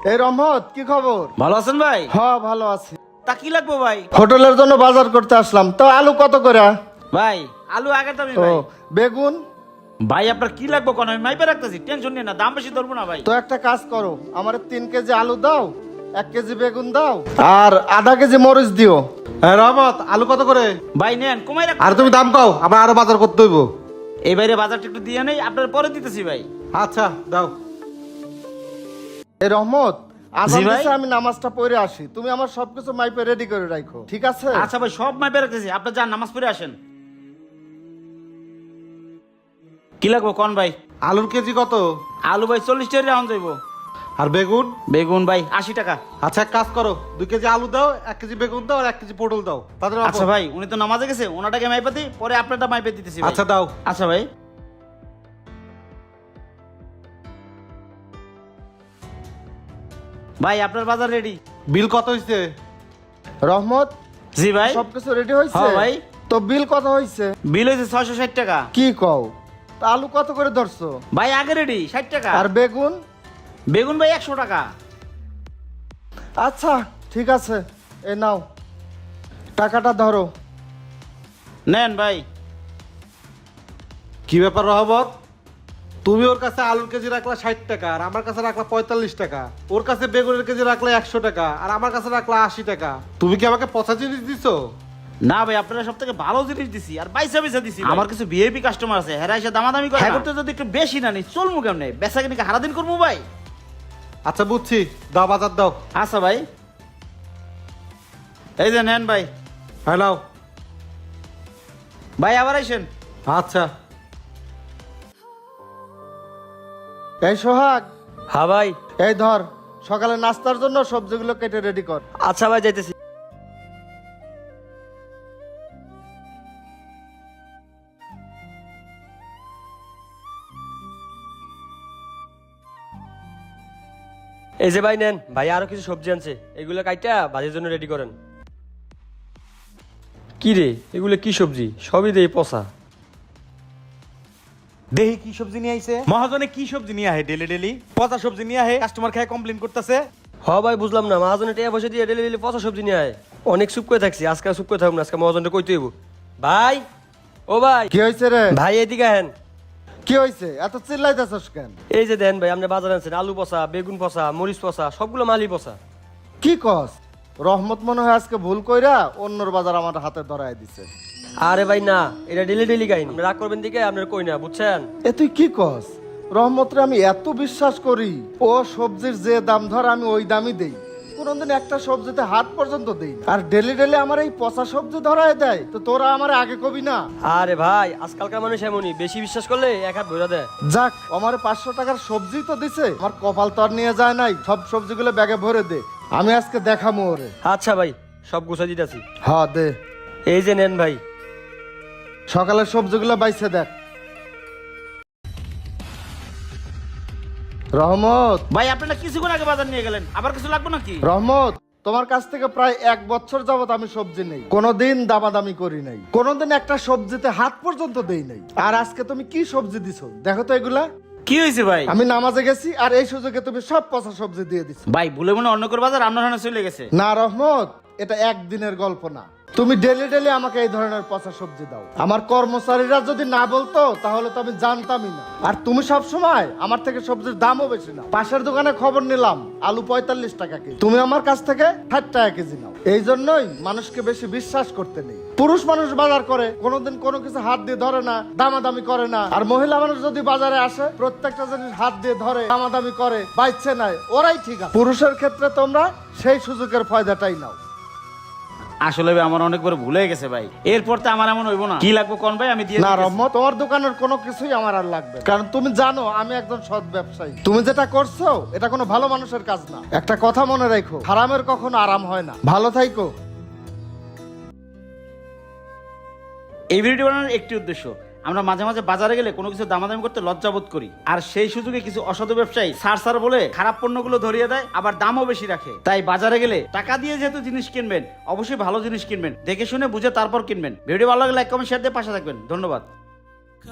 এই রহমত, কি খবর? ভালো আছেন ভাই? হ্যাঁ ভালো আছি। তা কি লাগবে ভাই? হোটেলের জন্য বাজার করতে আসলাম। তো আলু কত করে? ভাই আলু আগের দামই ও ভাই। বেগুন? ভাই আপনার কি লাগবে কোন আমি মাইপে রাখতেছি, টেনশন নিয়ে না, দাম বেশি ধরবো না ভাই। তো একটা কাজ করো, আমার 3 কেজি আলু দাও, 1 কেজি বেগুন দাও, আর আধা কেজি মরিচ দিও। হ্যাঁ রহমত, আলু কত করে? ভাই নেন কমাই রাখ। আর তুমি দাম কও, আমার আরো বাজার করতে হইব। এই বাইরে বাজারটা একটু দিয়ে নেই, আপনার পরে দিতেছি ভাই। আচ্ছা দাও। এই রহমত, আজান জি ভাই? দিছে, আমি নামাজটা পড়ে আসি, তুমি আমার সবকিছু মাইপে রেডি করে রাখো, ঠিক আছে? আচ্ছা ভাই সব মাইপে রাখতেছি, আপনার যান নামাজ পড়ে আসেন। কি লাগবে কোন ভাই? আলুর কেজি কত? আলু ভাই 40 টাকা রাউন্ড যাইবো। আর বেগুন? বেগুন ভাই 80 টাকা। আচ্ছা এক কাজ করো, 2 কেজি আলু দাও, 1 কেজি বেগুন দাও, আর 1 কেজি পটল দাও। তাদের আচ্ছা ভাই উনি তো নামাজে গেছে, ওনাটাকে মাইপে দিই, পরে আপনারটা মাইপে দিতেছি ভাই। আচ্ছা দাও। আচ্ছা ভাই। ভাই আপনার বাজার রেডি। বিল কত হইছে? রহমত, জি ভাই। সবকিছু রেডি হয়েছে? হ্যাঁ ভাই। তো বিল কত হয়েছে? বিল হয়েছে 660 টাকা। কি কও? তা আলু কত করে ধরছো? ভাই আগে রেডি 60 টাকা। আর বেগুন? বেগুন ভাই 100 টাকা। আচ্ছা ঠিক আছে, এ নাও, টাকাটা ধরো। নেন ভাই। কি ব্যাপার রহমত, তুমি ওর কাছে আলুর কেজি রাখলা 60 টাকা, আর আমার কাছে রাখলা 45 টাকা। ওর কাছে বেগুনের কেজি রাখলা 100 টাকা, আর আমার কাছে রাখলা 80 টাকা। তুমি কি আমাকে পচা জিনিস দিছো? না ভাই আপনারা সব থেকে ভালো জিনিস দিছি, আর বাইসা বাইসা দিছি। আমার কিছু ভিআইপি কাস্টমার আছে, হেরা এসে দামাদামি করে। হ্যাঁ করতে যদি একটু বেশি না নিই চলমু কেমনে, বেচা কিনে হারাদিন করবো ভাই। আচ্ছা বুঝছি, দাও বাজার দাও। আচ্ছা ভাই, এই যে নেন ভাই। হ্যাঁ নাও। ভাই আবার আইসেন। আচ্ছা। এই সোহাগ, হ্যাঁ ভাই। এই ধর, সকালে নাস্তার জন্য সবজিগুলো কেটে রেডি কর। আচ্ছা ভাই যাইতেছি। এই যে ভাই নেন, ভাই আরো কিছু সবজি আনছে, এগুলো কাইটা ভাজির জন্য রেডি করেন। কি রে, এগুলো কি সবজি? সবই দেই পচা। দেহি কি সবজি নিয়ে আইছে? মহাজনে কি সবজি নিয়ে আহে ডেলি ডেলি? পচা সবজি নিয়ে আহে, কাস্টমার খায় কমপ্লেন করতেছে। হ ভাই বুঝলাম না, মহাজনে টেয়া বসে দিয়ে ডেলি ডেলি পচা সবজি নিয়ে আয়। অনেক চুপ করে থাকছি, আজকে আর চুপ করে থাকবো না, আজকে মহাজনটা কইতে হইব। ভাই, ও ভাই। কি হয়েছে রে? ভাই এদিকে আহেন। কি হয়েছে, এত চিল্লাইতেছস কেন? এই যে দেন ভাই, আপনি বাজার আনছেন আলু পচা, বেগুন পচা, মরিচ পচা, সবগুলো মালই পচা। কি কস? রহমত মনে হয় আজকে ভুল কইরা অন্যর বাজার আমার হাতে ধরায় দিছে। আরে ভাই না, এটা ডেলি ডেলি গাইন, আপনি রাগ করবেন দিকে আপনার কই না, বুঝছেন? এ তুই কি কস? রহমতরে আমি এত বিশ্বাস করি, ও সবজির যে দাম ধর আমি ওই দামই দেই, কোনদিন একটা সবজিতে হাত পর্যন্ত দেই না। আর ডেলি ডেলি আমার এই পচা সবজি ধরায় দেয়, তো তোরা আমার আগে কবি না? আরে ভাই আজকালকার মানুষ এমনই, বেশি বিশ্বাস করলে এক হাত ধরে দেয়। যাক, আমার 500 টাকার সবজি তো দিছে, আমার কপাল তো আর নিয়ে যায় নাই, সব সবজিগুলো ব্যাগে ভরে দে, আমি আজকে দেখামো ওরে। আচ্ছা ভাই, সব গুছা দিতেছি। হ্যাঁ দে, এই যে নেন ভাই। সকালের সবজিগুলো বাইছে দেখ। রহমত, ভাই আপনারা কিছুক্ষণ আগে বাজার নিয়ে গেলেন, আবার কিছু লাগবে নাকি? রহমত, তোমার কাছ থেকে প্রায় 1 বছর যাবত আমি সবজি নেই, কোনোদিন দামাদামি করি নাই, কোনোদিন একটা সবজিতে হাত পর্যন্ত দেই নাই। আর আজকে তুমি কি সবজি দিছো দেখো তো এগুলা। কি হয়েছে ভাই? আমি নামাজে গেছি আর এই সুযোগে তুমি সব পচা সবজি দিয়ে দিছো। ভাই ভুলে মনে অন্য করে বাজার আপনার হানে চলে গেছে। না রহমত, এটা একদিনের গল্প না, তুমি ডেলি ডেলি আমাকে এই ধরনের পচা সবজি দাও। আমার কর্মচারীরা যদি না বলতো তাহলে তো আমি জানতামই না। আর তুমি সব সময় আমার থেকে সবজির দামও বেশি নাও। পাশের দোকানে খবর নিলাম আলু 45 টাকা কেজি, তুমি আমার কাছ থেকে 60 টাকা কেজি নাও। এই জন্যই মানুষকে বেশি বিশ্বাস করতে নেই। পুরুষ মানুষ বাজার করে কোনোদিন কোনো কিছু হাত দিয়ে ধরে না, দামাদামি করে না। আর মহিলা মানুষ যদি বাজারে আসে প্রত্যেকটা জিনিস হাত দিয়ে ধরে, দামাদামি করে, বাইচ্ছে নাই, ওরাই ঠিক আছে। পুরুষের ক্ষেত্রে তোমরা সেই সুযোগের ফায়দাটাই নাও। আসলে ভাই আমার অনেক বড় ভুল হয়ে গেছে ভাই, এরপর তো আমার এমন হইব না। কি লাগবে কোন ভাই আমি দিয়ে না দিতেছি। রহমত, তোমার দোকানের কোনো কিছুই আমার আর লাগবে না। কারণ তুমি জানো আমি একজন সৎ ব্যবসায়ী। তুমি যেটা করছো এটা কোনো ভালো মানুষের কাজ না। একটা কথা মনে রাখো, হারামের কখনো আরাম হয় না। ভালো থাইকো। এই ভিডিও বানানোর একটি উদ্দেশ্য, আমরা মাঝে মাঝে বাজারে গেলে কোনো কিছু দামাদামি করতে লজ্জাবোধ করি, আর সেই সুযোগে কিছু অসাধু ব্যবসায়ী সার বলে খারাপ পণ্যগুলো ধরিয়ে দেয়, আবার দামও বেশি রাখে। তাই বাজারে গেলে টাকা দিয়ে যেহেতু জিনিস কিনবেন, অবশ্যই ভালো জিনিস কিনবেন, দেখে শুনে বুঝে তারপর কিনবেন। ভিডিও ভালো লাগলে লাইক কমেন্ট শেয়ার দিয়ে পাশে থাকবেন। ধন্যবাদ।